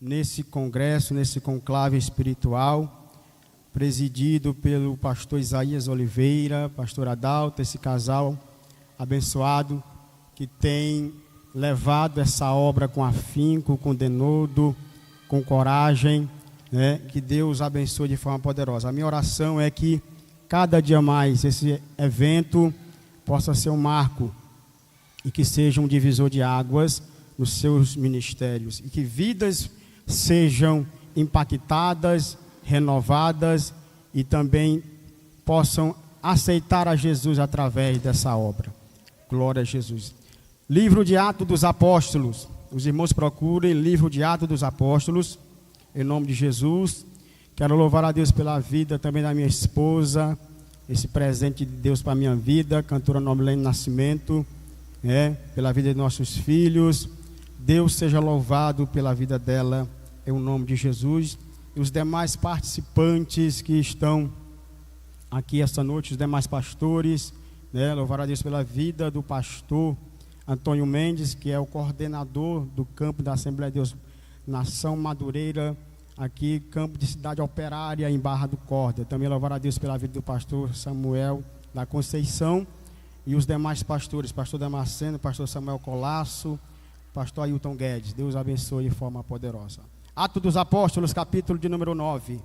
nesse congresso, nesse conclave espiritual, presidido pelo pastor Isaías Oliveira, pastor Adalto, esse casal abençoado que tem levado essa obra com afinco, com denodo, com coragem, né? Que Deus abençoe de forma poderosa. A minha oração é que cada dia mais esse evento possa ser um marco e que seja um divisor de águas nos seus ministérios e que vidas sejam impactadas, renovadas e também possam aceitar a Jesus através dessa obra. Glória a Jesus. Livro de Atos dos Apóstolos. Os irmãos procurem livro de Atos dos Apóstolos, em nome de Jesus. Quero louvar a Deus pela vida também da minha esposa, esse presente de Deus para a minha vida, cantora Nobilene Nascimento, pela vida de nossos filhos. Deus seja louvado pela vida dela, em nome de Jesus. E os demais participantes que estão aqui esta noite, os demais pastores, louvar a Deus pela vida do pastor Antônio Mendes, que é o coordenador do campo da Assembleia de Deus Nação Madureira, aqui, campo de cidade operária em Barra do Corda. Também louvar a Deus pela vida do pastor Samuel da Conceição e os demais pastores, pastor Damasceno, pastor Samuel Colasso, pastor Ailton Guedes. Deus abençoe de forma poderosa. Atos dos Apóstolos, capítulo de número 9,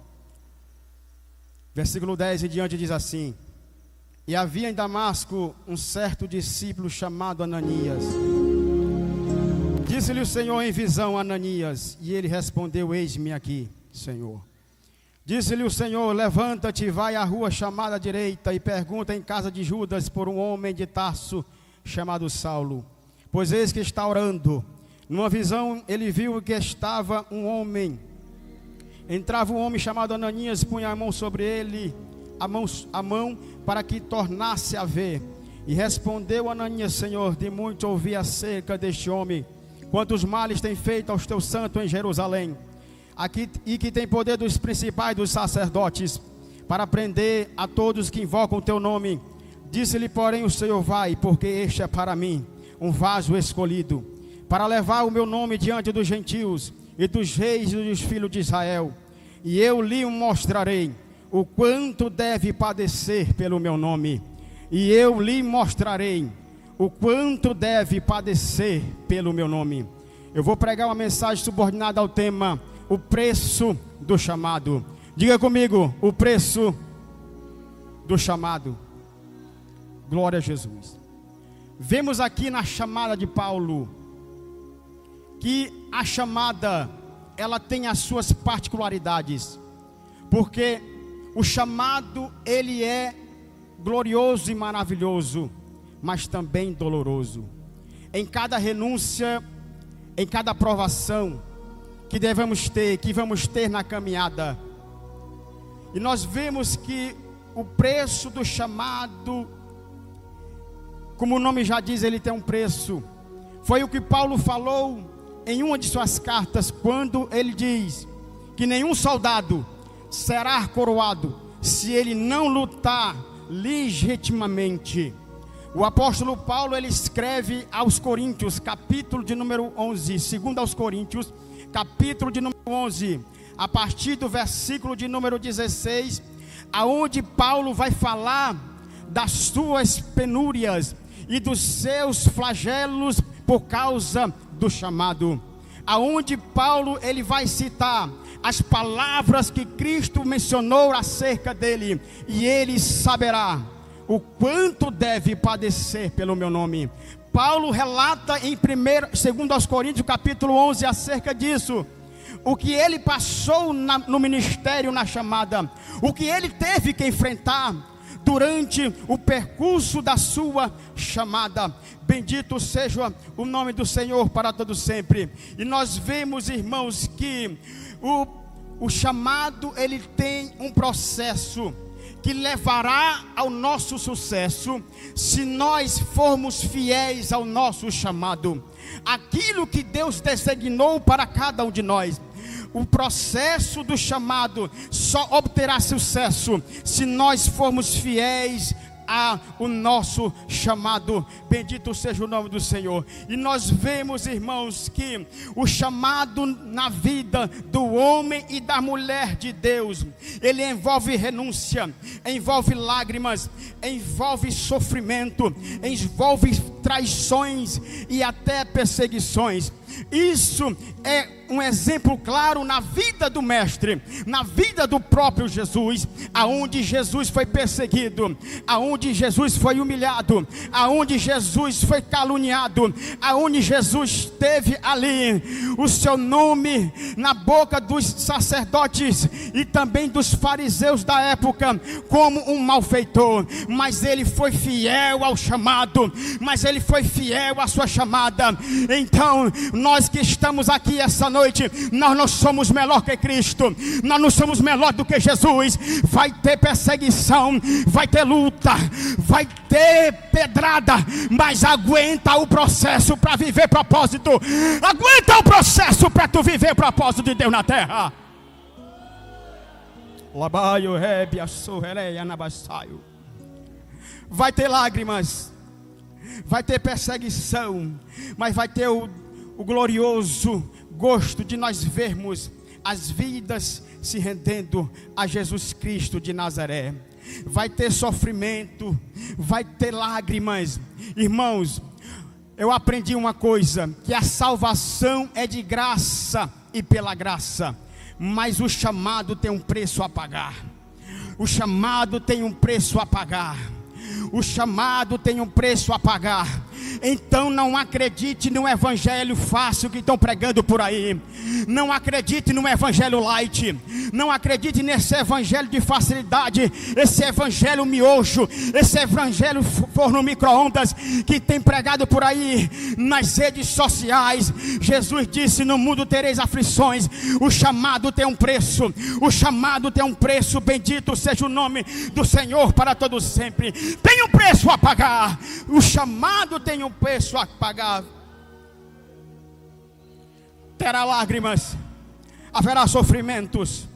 versículo 10 e diante diz assim: E havia em Damasco um certo discípulo chamado Ananias. Disse-lhe o Senhor em visão, Ananias, e ele respondeu: Eis-me aqui, Senhor. Disse-lhe o Senhor: Levanta-te e vai à rua chamada à direita e pergunta em casa de Judas por um homem de Tarso chamado Saulo, pois eis que está orando. Numa visão ele viu que estava um homem. Entrava um homem chamado Ananias, punha a mão sobre ele, a mão para que tornasse a ver. E respondeu Ananias: Senhor, de muito ouvi acerca deste homem, quantos males tem feito aos teus santos em Jerusalém, aqui, e que tem poder dos principais dos sacerdotes, para prender a todos que invocam o teu nome. Disse-lhe, porém, o Senhor: Vai, porque este é para mim um vaso escolhido, para levar o meu nome diante dos gentios e dos reis e dos filhos de Israel. E eu lhe mostrarei o quanto deve padecer pelo meu nome. E eu lhe mostrarei o quanto deve padecer pelo meu nome. Eu vou pregar uma mensagem subordinada ao tema: o preço do chamado. Diga comigo: o preço do chamado. Glória a Jesus. Vemos aqui na chamada de Paulo que a chamada, ela tem as suas particularidades, porque o chamado, ele é glorioso e maravilhoso, mas também doloroso. Em cada renúncia, em cada provação que vamos ter na caminhada. E nós vemos que o preço do chamado, como o nome já diz, ele tem um preço. Foi o que Paulo falou em uma de suas cartas, quando ele diz que nenhum soldado será coroado se ele não lutar legitimamente. O apóstolo Paulo, ele escreve aos Coríntios, capítulo de número 11, segundo aos Coríntios, capítulo de número 11, a partir do versículo de número 16, aonde Paulo vai falar das suas penúrias e dos seus flagelos por causa do chamado, aonde Paulo, ele vai citar as palavras que Cristo mencionou acerca dele, e ele saberá o quanto deve padecer pelo meu nome. Paulo relata em 2 aos Coríntios, capítulo 11, acerca disso, o que ele passou no ministério, na chamada, o que ele teve que enfrentar durante o percurso da sua chamada. Bendito seja o nome do Senhor para todo sempre. E nós vemos, irmãos, que o chamado, ele tem um processo que levará ao nosso sucesso, se nós formos fiéis ao nosso chamado, aquilo que Deus designou para cada um de nós. O processo do chamado só obterá sucesso se nós formos fiéis o nosso chamado. Bendito seja o nome do Senhor. E nós vemos, irmãos, que o chamado na vida do homem e da mulher de Deus, ele envolve renúncia, envolve lágrimas, envolve sofrimento, envolve traições e até perseguições. Isso é um exemplo claro na vida do Mestre, na vida do próprio Jesus, aonde Jesus foi perseguido, aonde Jesus foi humilhado, aonde Jesus foi caluniado, aonde Jesus teve ali o seu nome na boca dos sacerdotes e também dos fariseus da época como um malfeitor, mas ele foi fiel ao chamado, mas ele foi fiel à sua chamada. Então nós que estamos aqui essa noite, nós não somos melhor que Cristo, nós não somos melhor do que Jesus. Vai ter perseguição, vai ter luta, vai ter pedrada, mas aguenta o processo para viver propósito. Aguenta o processo para tu viver o propósito de Deus na terra. Vai ter lágrimas, vai ter perseguição, mas vai ter o glorioso gosto de nós vermos as vidas se rendendo a Jesus Cristo de Nazaré. Vai ter sofrimento, vai ter lágrimas. Irmãos, eu aprendi uma coisa, que a salvação é de graça e pela graça, mas o chamado tem um preço a pagar. O chamado tem um preço a pagar. O chamado tem um preço a pagar. Então não acredite no evangelho fácil que estão pregando por aí. Não acredite no evangelho light. Não acredite nesse evangelho de facilidade, esse evangelho miojo, esse evangelho forno micro-ondas que tem pregado por aí nas redes sociais. Jesus disse: no mundo tereis aflições. O chamado tem um preço. O chamado tem um preço. Bendito seja o nome do Senhor para todos sempre. Tem um preço a pagar. O chamado tem um preço a pagar. Terá lágrimas, haverá sofrimentos,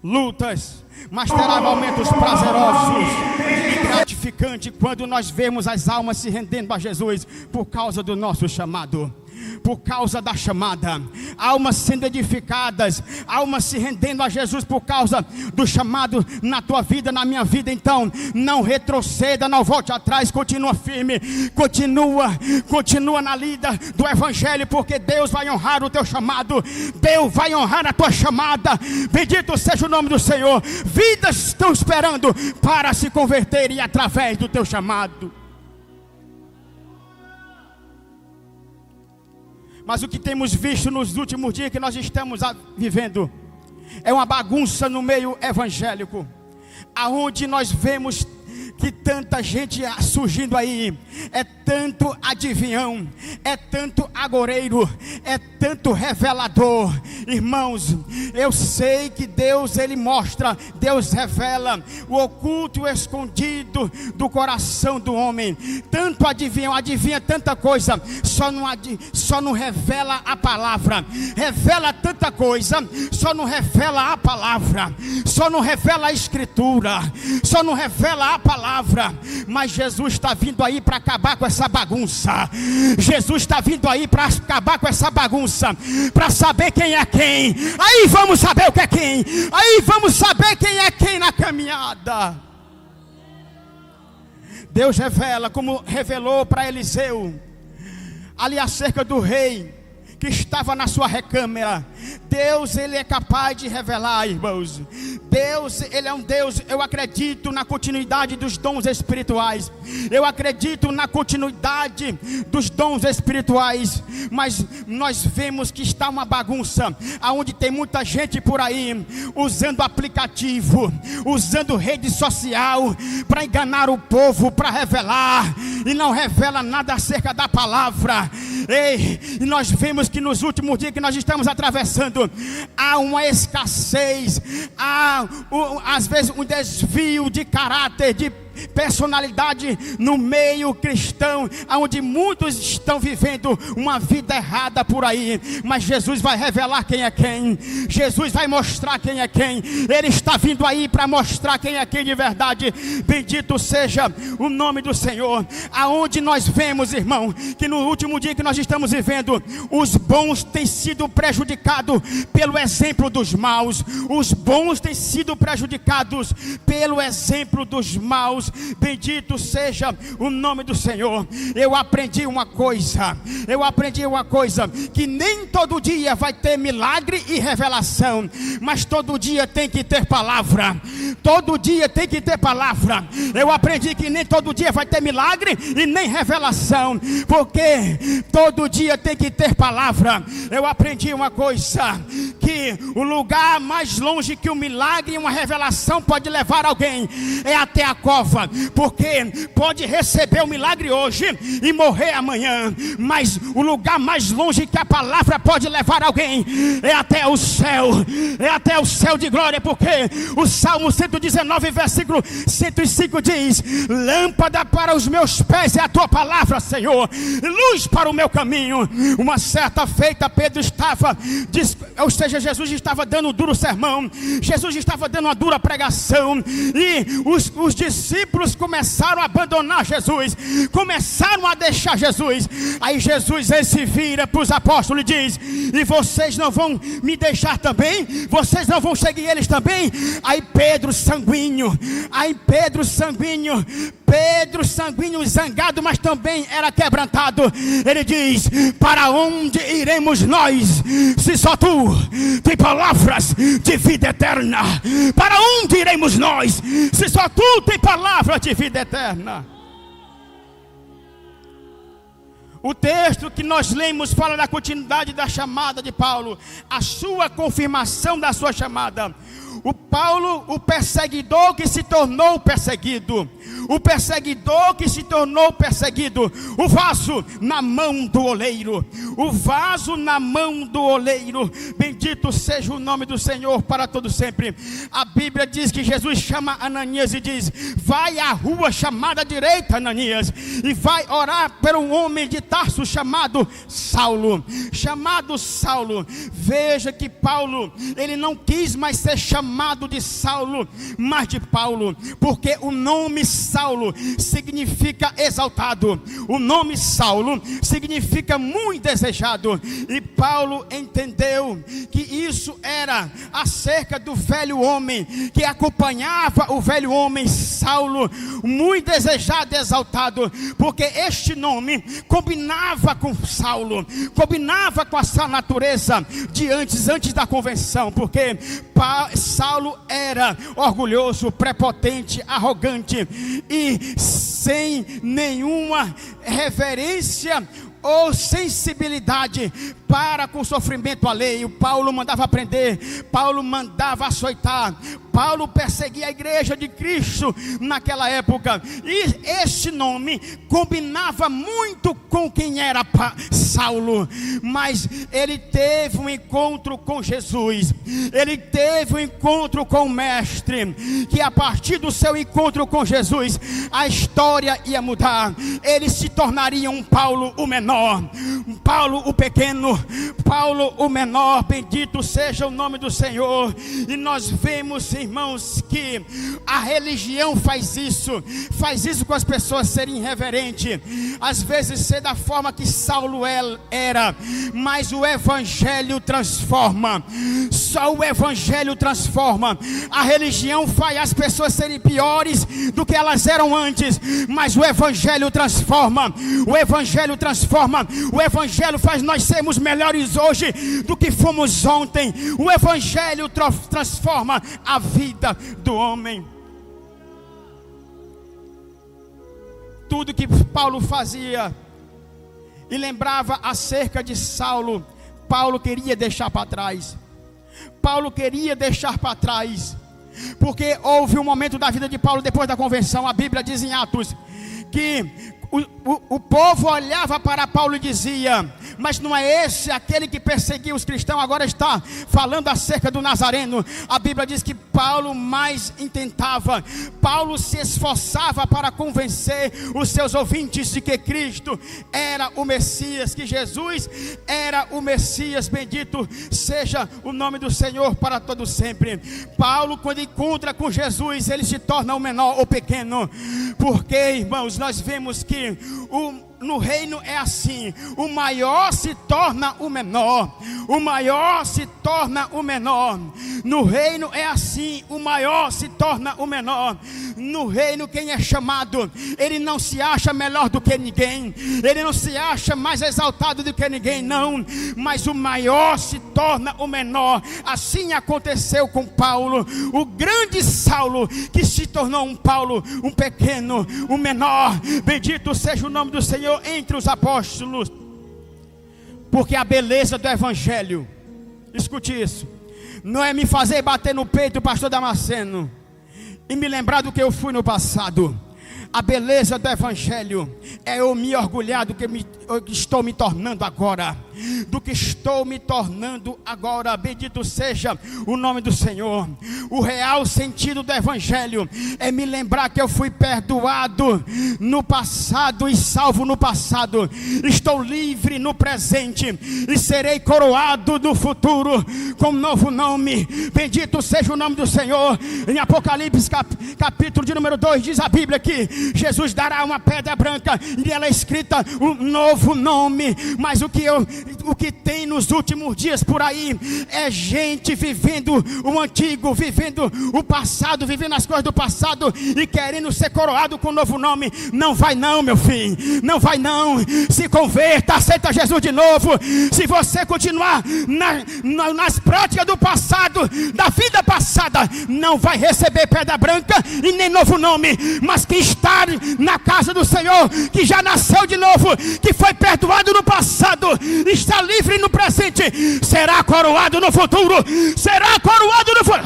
lutas, mas terá momentos prazerosos e gratificantes quando nós vemos as almas se rendendo a Jesus por causa do nosso chamado. Por causa da chamada, almas sendo edificadas, almas se rendendo a Jesus por causa do chamado na tua vida, na minha vida. Então não retroceda, não volte atrás, continua firme, continua na lida do evangelho, porque Deus vai honrar o teu chamado, Deus vai honrar a tua chamada. Bendito seja o nome do Senhor. Vidas estão esperando para se converterem através do teu chamado. Mas o que temos visto nos últimos dias que nós estamos vivendo é uma bagunça no meio evangélico, aonde nós vemos que tanta gente surgindo aí, é tanto adivinhão, é tanto agoreiro, é tanto revelador. Irmãos, eu sei que Deus, Ele mostra, Deus revela o oculto e o escondido do coração do homem. Tanto adivinham, adivinha tanta coisa, só não revela a palavra. Revela tanta coisa, só não revela a palavra, só não revela a escritura, só não revela a palavra. Mas Jesus está vindo aí para acabar com essa bagunça. Jesus está vindo aí para acabar com essa bagunça, para saber quem é quem. Aí vamos saber o que é quem. Aí vamos saber quem é quem na caminhada. Deus revela, como revelou para Eliseu ali acerca do rei que estava na sua recâmara. Deus, Ele é capaz de revelar, irmãos. Deus, Ele é um Deus. Eu acredito na continuidade dos dons espirituais. Eu acredito na continuidade dos dons espirituais. Mas nós vemos que está uma bagunça, aonde tem muita gente por aí usando aplicativo, usando rede social para enganar o povo, para revelar, e não revela nada acerca da palavra. E nós vemos que nos últimos dias que nós estamos atravessando, há uma escassez, há às vezes um desvio de caráter, personalidade no meio cristão, onde muitos estão vivendo uma vida errada por aí, mas Jesus vai revelar quem é quem, Jesus vai mostrar quem é quem, Ele está vindo aí para mostrar quem é quem de verdade. Bendito seja o nome do Senhor. Aonde nós vemos, irmão, que no último dia que nós estamos vivendo, os bons têm sido prejudicados pelo exemplo dos maus, os bons têm sido prejudicados pelo exemplo dos maus. Bendito seja o nome do Senhor. Eu aprendi uma coisa, que nem todo dia vai ter milagre e revelação, mas todo dia tem que ter palavra, todo dia tem que ter palavra. Eu aprendi que nem todo dia vai ter milagre e nem revelação, porque todo dia tem que ter palavra. Eu aprendi uma coisa, que o lugar mais longe que um milagre e uma revelação pode levar alguém é até a cova, porque pode receber o milagre hoje e morrer amanhã, mas o lugar mais longe que a palavra pode levar alguém é até o céu de glória, porque o Salmo 119 versículo 105 diz: lâmpada para os meus pés é a tua palavra, Senhor, luz para o meu caminho. Uma certa feita Pedro estava, Jesus estava dando um duro sermão, Jesus estava dando uma dura pregação, e os discípulos começaram a abandonar Jesus, começaram a deixar Jesus. Aí Jesus se vira para os apóstolos e diz: e vocês não vão me deixar também? Vocês não vão seguir eles também? Aí Pedro sanguíneo, zangado, mas também era quebrantado, ele diz: para onde iremos nós, se só tu tem palavras de vida eterna? Para onde iremos nós, se só tu tem palavras de vida eterna? O texto que nós lemos fala da continuidade da chamada de Paulo, a sua confirmação da sua chamada. O Paulo, o perseguidor que se tornou perseguido, o perseguidor que se tornou perseguido, o vaso na mão do oleiro, bendito seja o nome do Senhor para todo sempre. A Bíblia diz que Jesus chama Ananias e diz: vai à rua chamada direita, Ananias, e vai orar por um homem de Tarso chamado Saulo. Veja que Paulo, ele não quis mais ser chamado de Saulo, mas de Paulo, porque o nome Saulo significa exaltado, o nome Saulo significa muito desejado, e Paulo entendeu que isso era acerca do velho homem, que acompanhava o velho homem Saulo, muito desejado e exaltado, porque este nome combinava com Saulo, combinava com a sua natureza de antes da convenção, porque Saulo era orgulhoso, prepotente, arrogante e sem nenhuma reverência ou sensibilidade para com o sofrimento alheio. Paulo mandava prender, Paulo mandava açoitar, Paulo perseguia a igreja de Cristo naquela época, e este nome combinava muito com quem era Saulo. Mas ele teve um encontro com Jesus, ele teve um encontro com o Mestre, que a partir do seu encontro com Jesus, a história ia mudar. Ele se tornaria um Paulo o menor, um Paulo o pequeno, Paulo o menor. Bendito seja o nome do Senhor. E nós vemos, irmãos, que a religião faz isso com as pessoas serem irreverentes, às vezes ser da forma que Saulo era, mas o Evangelho transforma, só o Evangelho transforma. A religião faz as pessoas serem piores do que elas eram antes, mas o Evangelho transforma, o Evangelho transforma, o Evangelho faz nós sermos melhores hoje do que fomos ontem. O Evangelho transforma a vida do homem. Tudo que Paulo fazia e lembrava acerca de Saulo, Paulo queria deixar para trás. Porque houve um momento da vida de Paulo depois da convenção. A Bíblia diz em Atos que o povo olhava para Paulo e dizia: mas não é esse aquele que perseguia os cristãos, agora está falando acerca do Nazareno. A Bíblia diz que Paulo mais intentava, Paulo se esforçava para convencer os seus ouvintes de que Cristo era o Messias, que Jesus era o Messias. Bendito seja o nome do Senhor para todo sempre. Paulo, quando encontra com Jesus, ele se torna o menor ou pequeno, porque, irmãos, nós vemos que no reino é assim: o maior se torna o menor, o maior se torna o menor. No reino é assim: o maior se torna o menor. No reino, quem é chamado, ele não se acha melhor do que ninguém, ele não se acha mais exaltado do que ninguém, não, mas o maior se torna o menor. Assim aconteceu com Paulo, o grande Saulo, que se tornou um Paulo, um pequeno, um menor. Bendito seja o nome do Senhor entre os apóstolos, porque a beleza do evangelho, escute isso, não é me fazer bater no peito, pastor Damasceno, e me lembrar do que eu fui no passado. A beleza do evangelho é eu me orgulhar do que estou me tornando agora, do que estou me tornando agora. Bendito seja o nome do Senhor. O real sentido do evangelho é me lembrar que eu fui perdoado no passado e salvo no passado. Estou livre no presente e serei coroado no futuro com um novo nome. Bendito seja o nome do Senhor. Em Apocalipse capítulo de número 2 diz a Bíblia que Jesus dará uma pedra branca e ela é escrita um novo nome. Mas o que tem nos últimos dias por aí é gente vivendo o antigo, vivendo o passado, vivendo as coisas do passado e querendo ser coroado com um novo nome. Não vai não, meu filho, não vai não. Se converta, aceita Jesus de novo. Se você continuar nas práticas do passado, da vida passada, não vai receber pedra branca e nem novo nome. Mas quem está na casa do Senhor, que já nasceu de novo, que foi perdoado no passado, está livre no presente, será coroado no futuro. Será coroado no futuro.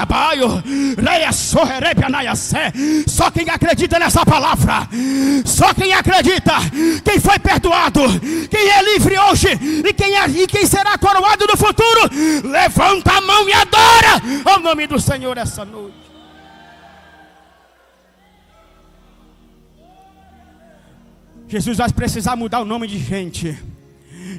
Só quem acredita nessa palavra, só quem acredita, quem foi perdoado, quem é livre hoje e quem será coroado no futuro, levanta a mão e adora ao nome do Senhor essa noite. Jesus vai precisar mudar o nome de gente.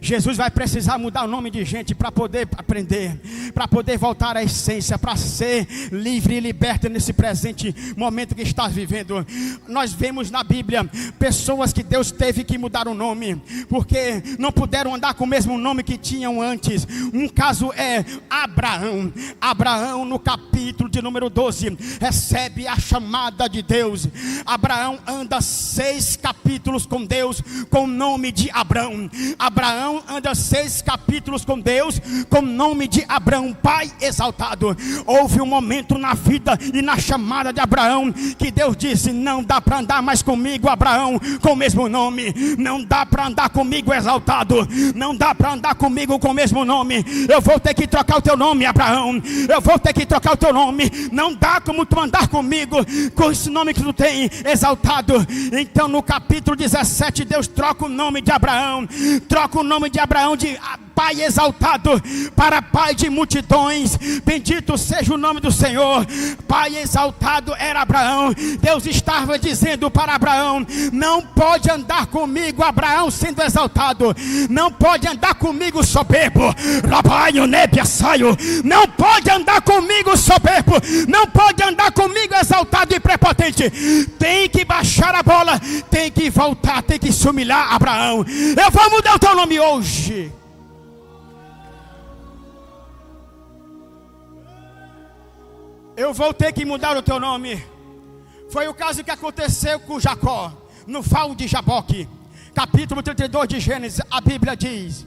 Jesus vai precisar mudar o nome de gente para poder aprender, para poder voltar à essência, para ser livre e liberto nesse presente momento que está vivendo. Nós vemos na Bíblia pessoas que Deus teve que mudar o nome, porque não puderam andar com o mesmo nome que tinham antes. Um caso é Abraão. Abraão, no capítulo de número 12, recebe a chamada de Deus. Abraão anda 6 capítulos com Deus com o nome de Abrão. Abraão anda 6 capítulos com Deus com o nome de Abrão, pai exaltado. Houve um momento na vida e na chamada de Abraão que Deus disse: não dá para andar mais comigo, Abraão, com o mesmo nome. Não dá para andar comigo exaltado, não dá para andar comigo com o mesmo nome. Eu vou ter que trocar o teu nome, Abraão. Eu vou ter que trocar o teu nome. Não dá como tu andar comigo com esse nome que tu tem, exaltado. Então no capítulo 17 Deus troca o nome de Abraão, troca o nome de Abraão de pai exaltado para pai de multidões. Bendito seja o nome do Senhor. Pai exaltado era Abraão. Deus estava dizendo para Abraão: não pode andar comigo, Abraão, sendo exaltado. Não pode andar comigo soberbo. Não pode andar comigo soberbo. Não pode andar comigo exaltado e prepotente. Tem que baixar a bola, tem que voltar, tem que se humilhar, Abraão. Eu vou mudar o teu nome hoje. Eu vou ter que mudar o teu nome. Foi o caso que aconteceu com Jacó, no val de Jaboque, capítulo 32 de Gênesis. A Bíblia diz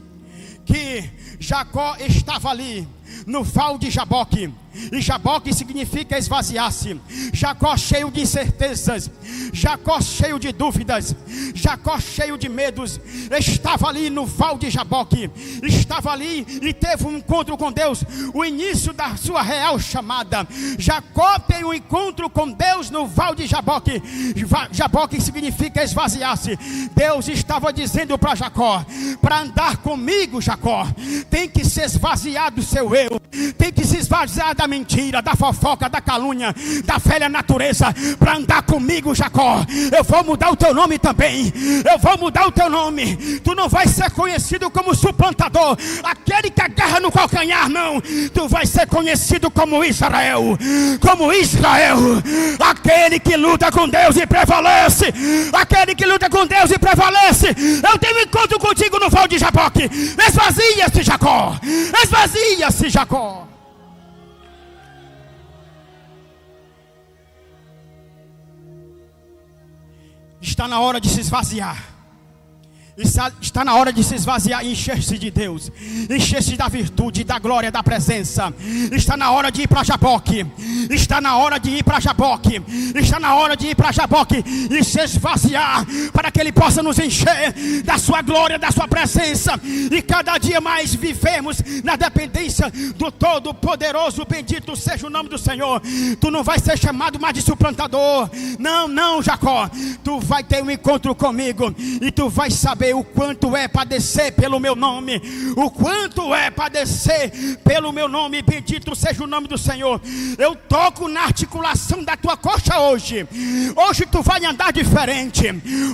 que Jacó estava ali no val de Jaboque. E Jaboque significa esvaziar-se. Jacó cheio de incertezas, Jacó cheio de dúvidas, Jacó cheio de medos, estava ali no val de Jaboque, estava ali e teve um encontro com Deus, o início da sua real chamada. Jacó tem um encontro com Deus no val de Jaboque. Jaboque significa esvaziar-se. Deus estava dizendo para Jacó: para andar comigo, Jacó, tem que se esvaziar do seu eu, tem que se esvaziar da mentira, da fofoca, da calúnia, da velha natureza. Para andar comigo, Jacó, eu vou mudar o teu nome também. Eu vou mudar o teu nome. Tu não vai ser conhecido como suplantador, aquele que agarra no calcanhar, não. Tu vai ser conhecido como Israel, aquele que luta com Deus e prevalece, aquele que luta com Deus e prevalece. Eu tenho um encontro contigo no val de Jaboque. Esvazia-se, Jacó, esvazia-se, Jacó. Está na hora de se esvaziar. Está na hora de se esvaziar e encher-se de Deus, encher-se da virtude, da glória, da presença. Está na hora de ir para Jaboque. Está na hora de ir para Jaboque. Está na hora de ir para Jaboque e se esvaziar, para que Ele possa nos encher da sua glória, da sua presença, e cada dia mais vivemos na dependência do Todo-Poderoso. Bendito seja o nome do Senhor. Tu não vai ser chamado mais de suplantador. Não, Jacó. Tu vai ter um encontro comigo e tu vai saber o quanto é padecer pelo meu nome, o quanto é padecer pelo meu nome. Bendito seja o nome do Senhor. Eu toco na articulação da tua coxa hoje. Hoje tu vai andar diferente.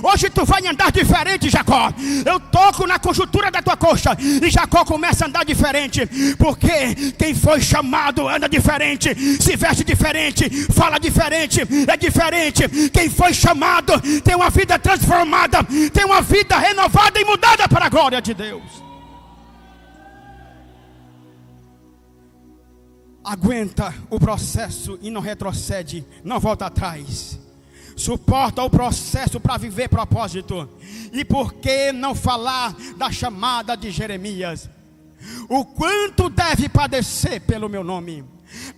Hoje tu vai andar diferente, Jacó. Eu toco na conjuntura da tua coxa e Jacó começa a andar diferente, porque quem foi chamado anda diferente, se veste diferente, fala diferente, é diferente. Quem foi chamado tem uma vida transformada, tem uma vida renovada e mudada para a glória de Deus. Aguenta o processo e não retrocede, não volta atrás. Suporta o processo para viver propósito. E por que não falar da chamada de Jeremias? O quanto deve padecer pelo meu nome?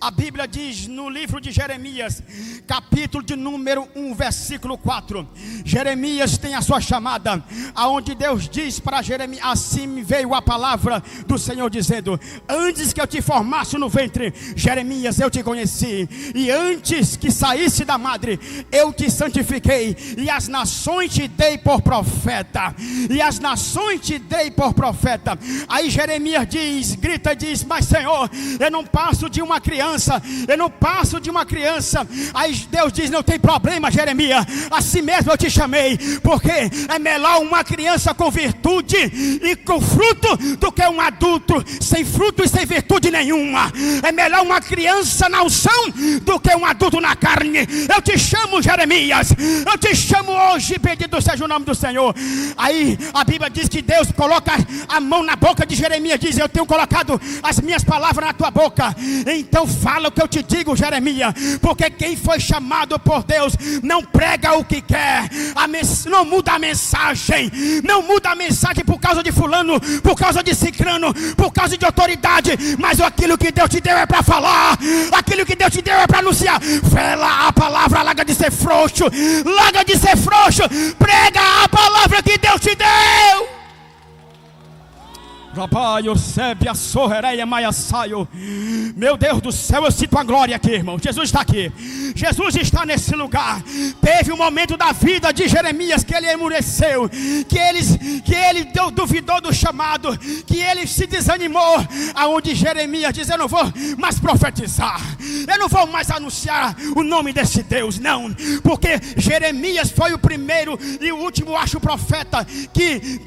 A Bíblia diz no livro de Jeremias, capítulo de número 1, versículo 4. Jeremias tem a sua chamada, aonde Deus diz para Jeremias: assim me veio a palavra do Senhor dizendo: antes que eu te formasse no ventre, Jeremias, eu te conheci, e antes que saísse da madre, eu te santifiquei, e as nações te dei por profeta. E as nações te dei por profeta. Aí Jeremias diz, grita e diz: mas Senhor, eu não passo de uma criança, eu não passo de uma criança. Aí Deus diz: não tem problema, Jeremias, assim mesmo eu te chamei, porque é melhor uma criança com virtude e com fruto do que um adulto sem fruto e sem virtude nenhuma. É melhor uma criança na unção do que um adulto na carne. Eu te chamo, Jeremias, eu te chamo hoje, bendito seja o nome do Senhor. Aí a Bíblia diz que Deus coloca a mão na boca de Jeremias, diz: eu tenho colocado as minhas palavras na tua boca, então fala o que eu te digo, Jeremias, porque quem foi chamado por Deus não prega o que quer, não muda a mensagem, não muda a mensagem por causa de fulano, por causa de cicrano, por causa de autoridade, mas aquilo que Deus te deu é para falar, aquilo que Deus te deu é para anunciar. Fala a palavra, larga de ser frouxo, larga de ser frouxo, prega a palavra que Deus te deu. Meu Deus do céu, eu sinto a glória aqui, irmão. Jesus está aqui, Jesus está nesse lugar. Teve um momento da vida de Jeremias que ele emureceu, que ele duvidou do chamado, que ele se desanimou, aonde Jeremias diz: eu não vou mais profetizar, eu não vou mais anunciar o nome desse Deus, não, porque Jeremias foi o primeiro e o último, acho, profeta que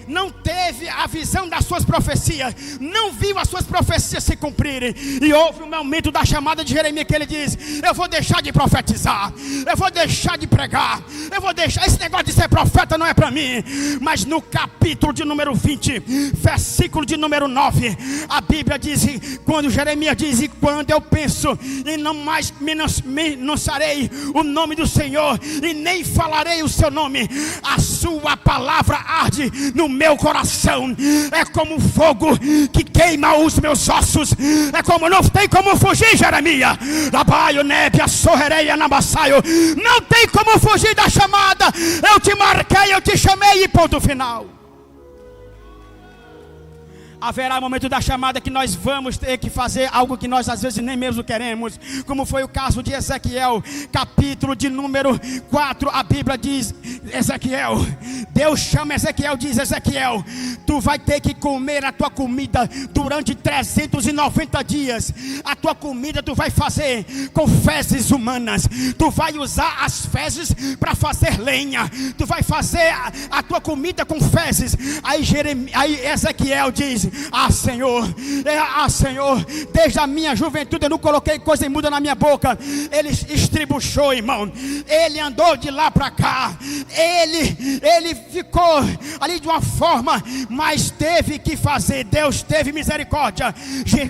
não teve a visão das suas profecias, não viu as suas profecias se cumprirem. E houve um momento da chamada de Jeremias que ele diz: eu vou deixar de profetizar, eu vou deixar de pregar, eu vou deixar, esse negócio de ser profeta não é para mim. Mas no capítulo de número 20, versículo de número 9, a Bíblia diz, quando Jeremias diz: e quando eu penso e não mais menosprezarei o nome do Senhor e nem falarei o seu nome, a sua palavra arde no meu coração. É como fogo que queima os meus ossos. É como não tem como fugir, Jeremias. Não tem como fugir da chamada. Eu te marquei, eu te chamei e ponto final. Haverá um momento da chamada que nós vamos ter que fazer algo que nós às vezes nem mesmo queremos, como foi o caso de Ezequiel, capítulo de número 4, a Bíblia diz, Ezequiel, Deus chama Ezequiel, diz Ezequiel, tu vai ter que comer a tua comida durante 390 dias, a tua comida tu vai fazer com fezes humanas, tu vai usar as fezes para fazer lenha, tu vai fazer a tua comida com fezes. Aí Ezequiel diz, Senhor, desde a minha juventude eu não coloquei coisa imunda na minha boca. Ele estribuchou, irmão, ele andou de lá para cá, ele ficou ali de uma forma, mas teve que fazer. Deus teve misericórdia.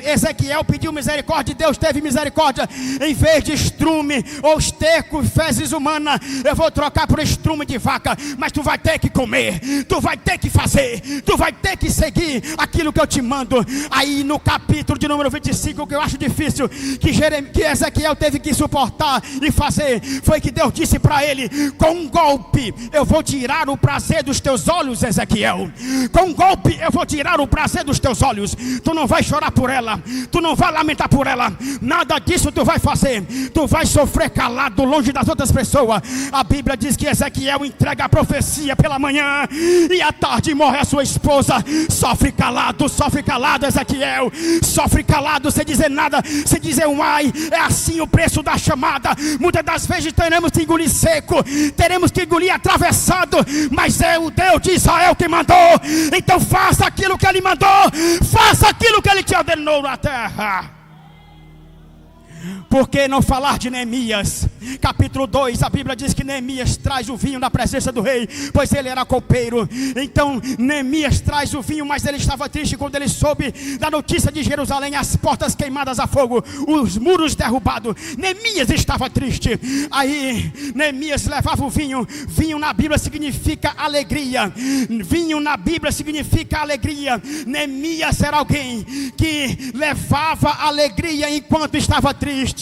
Ezequiel pediu misericórdia, Deus teve misericórdia. Em vez de estrume ou esterco, fezes humanas, eu vou trocar por estrume de vaca. Mas tu vai ter que comer, tu vai ter que fazer, tu vai ter que seguir aquilo que eu te mando. Aí no capítulo de número 25, o que eu acho difícil que Ezequiel teve que suportar e fazer, foi que Deus disse para ele, com um golpe eu vou tirar o prazer dos teus olhos, Ezequiel. Com um golpe eu vou tirar o prazer dos teus olhos. Tu não vai chorar por ela, tu não vai lamentar por ela, nada disso tu vai fazer. Tu vai sofrer calado, longe das outras pessoas. A Bíblia diz que Ezequiel entrega a profecia pela manhã e à tarde morre a sua esposa. Sofre calado, Ezequiel, sofre calado, sem dizer nada, sem dizer um ai. É assim o preço da chamada. Muitas das vezes teremos que engolir seco, teremos que engolir atravessado, mas é o Deus de Israel que mandou. Então faça aquilo que Ele mandou, faça aquilo que Ele te ordenou na terra. Por que não falar de Neemias? Capítulo 2, a Bíblia diz que Neemias traz o vinho na presença do rei, pois ele era copeiro. Então Neemias traz o vinho, mas ele estava triste quando ele soube da notícia de Jerusalém, as portas queimadas a fogo, os muros derrubados. Neemias estava triste. Aí Neemias levava o vinho. Vinho na Bíblia significa alegria. Vinho na Bíblia significa alegria. Neemias era alguém que levava alegria enquanto estava triste.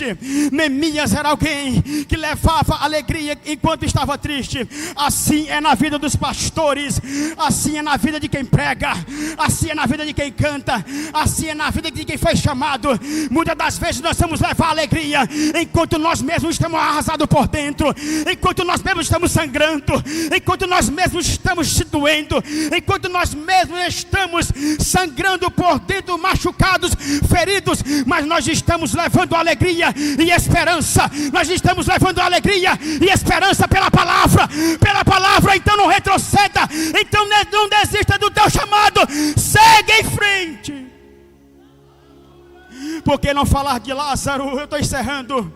Neemias era alguém que levava alegria enquanto estava triste. Assim é na vida dos pastores, assim é na vida de quem prega, assim é na vida de quem canta, assim é na vida de quem foi chamado. Muitas das vezes nós vamos levar alegria enquanto nós mesmos estamos arrasados por dentro, enquanto nós mesmos estamos sangrando, enquanto nós mesmos estamos se doendo, enquanto nós mesmos estamos sangrando por dentro, machucados, feridos, mas nós estamos levando alegria e esperança. Nós estamos levando alegria e esperança pela palavra. Então não retroceda, então não desista do teu chamado, segue em frente. Por que não falar de Lázaro? Eu estou encerrando.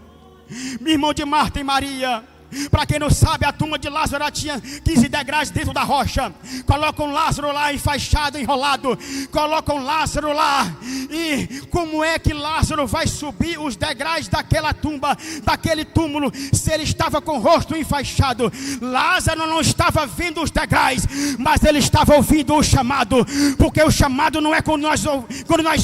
Irmão de Marta e Maria. Para quem não sabe, a tumba de Lázaro tinha 15 degraus dentro da rocha. Colocam Lázaro lá enfaixado, enrolado. Colocam Lázaro lá. E como é que Lázaro vai subir os degraus daquela tumba, daquele túmulo, se ele estava com o rosto enfaixado? Lázaro não estava vendo os degraus, mas ele estava ouvindo o chamado. Porque o chamado não é quando nós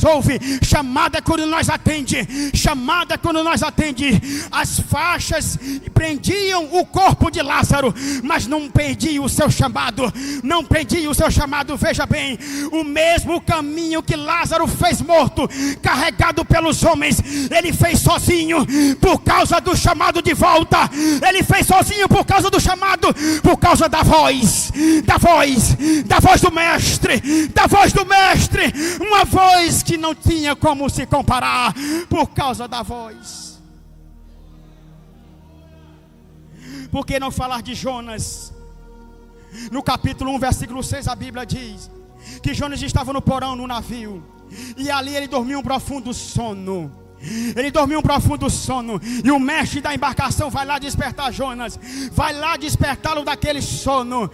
ouve, chamada é quando nós atende. Chamada é quando nós atende. As faixas prendiam o corpo de Lázaro, mas não prendiam o seu chamado. Não prendiam o seu chamado. Veja bem, o mesmo caminho que Lázaro fez morto, carregado pelos homens, ele fez sozinho por causa do chamado de volta. Ele fez sozinho por causa do chamado, por causa da voz do mestre, uma voz que não tinha como se comparar, por causa da voz. Por que não falar de Jonas? No capítulo 1, versículo 6, a Bíblia diz que Jonas estava no porão, no navio, e ali ele dormiu um profundo sono. Ele dormiu um profundo sono. E o mestre da embarcação vai lá despertar Jonas. Vai lá despertá-lo daquele sono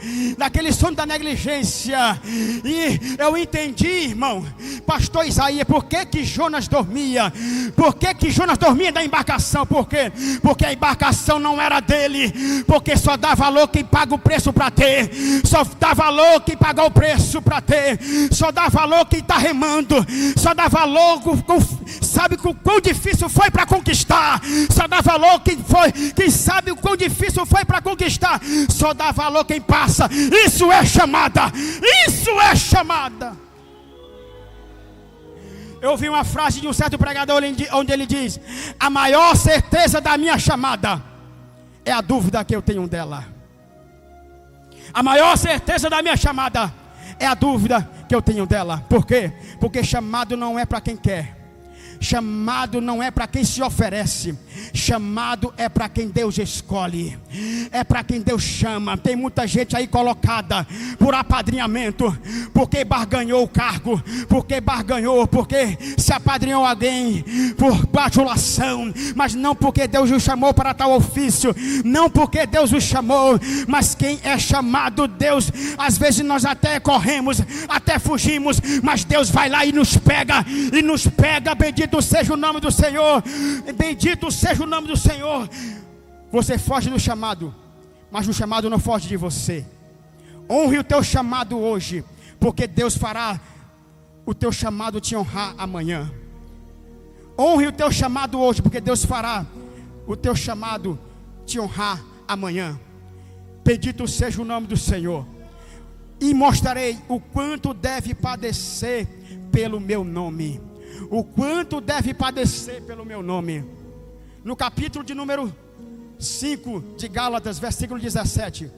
da negligência. E eu entendi, irmão, pastor Isaías, por que Jonas dormia? Por que Jonas dormia da embarcação? Por quê? Porque a embarcação não era dele. Porque só dá valor quem paga o preço para ter. Só dá valor quem paga o preço para ter. Só dá valor quem está remando. Só dá valor sabe o quão difícil foi para conquistar. Só dá valor quem sabe o quão difícil foi para conquistar. Só dá valor quem passa. Isso é chamada. Isso é chamada. Eu ouvi uma frase de um certo pregador onde ele diz: a maior certeza da minha chamada é a dúvida que eu tenho dela. A maior certeza da minha chamada é a dúvida que eu tenho dela. Por quê? Porque chamado não é para quem quer. Chamado não é para quem se oferece. Chamado é para quem Deus escolhe. É para quem Deus chama. Tem muita gente aí colocada por apadrinhamento, porque barganhou o cargo, porque se apadrinhou alguém por bajulação, mas não porque Deus o chamou para tal ofício, não porque Deus o chamou, mas quem é chamado, Deus, às vezes nós até corremos, até fugimos, mas Deus vai lá e nos pega, bendito seja o nome do Senhor, bendito seja o nome do Senhor. Você foge do chamado, mas o chamado não foge de você. Honre o teu chamado hoje, porque Deus fará o teu chamado te honrar amanhã. Honre o teu chamado hoje, porque Deus fará o teu chamado te honrar amanhã. Bendito seja o nome do Senhor. E mostrarei o quanto deve padecer pelo meu nome. O quanto deve padecer pelo meu nome. No capítulo de número 5 de Gálatas, versículo 17,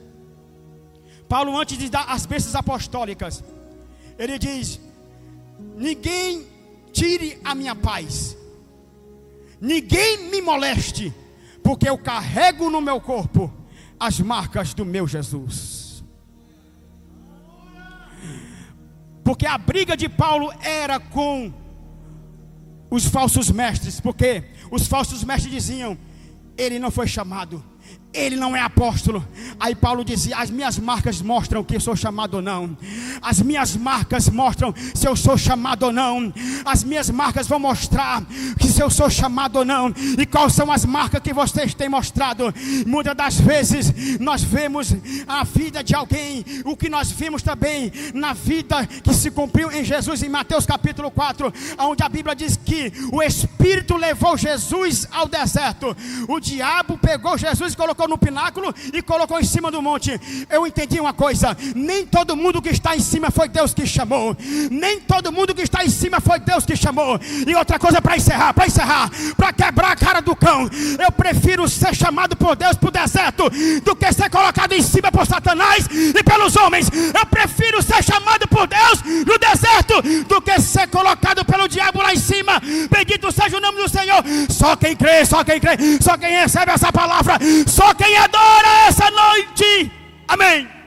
Paulo, antes de dar as bênçãos apostólicas, ele diz: ninguém tire a minha paz, ninguém me moleste, porque eu carrego no meu corpo as marcas do meu Jesus. Porque a briga de Paulo era com os falsos mestres, porque os falsos mestres diziam: ele não foi chamado, ele não é apóstolo. Aí Paulo dizia: as minhas marcas mostram que eu sou chamado ou não. As minhas marcas mostram se eu sou chamado ou não. As minhas marcas vão mostrar que se eu sou chamado ou não. E quais são as marcas que vocês têm mostrado? Muitas das vezes nós vemos a vida de alguém, o que nós vimos também na vida que se cumpriu em Jesus, em Mateus capítulo 4, onde a Bíblia diz que o Espírito levou Jesus ao deserto. O diabo pegou Jesus e colocou no pináculo e colocou em cima do monte. Eu entendi uma coisa: nem todo mundo que está em cima foi Deus que chamou. Nem todo mundo que está em cima foi Deus que chamou. E outra coisa para encerrar, para quebrar a cara do cão: eu prefiro ser chamado por Deus para o deserto do que ser colocado em cima por Satanás e pelos homens. Eu prefiro ser chamado por Deus no deserto do que ser colocado pelo diabo lá em cima. Bendito seja o nome do Senhor. Só quem crê, só quem recebe essa palavra, só quem adora essa noite. Amém.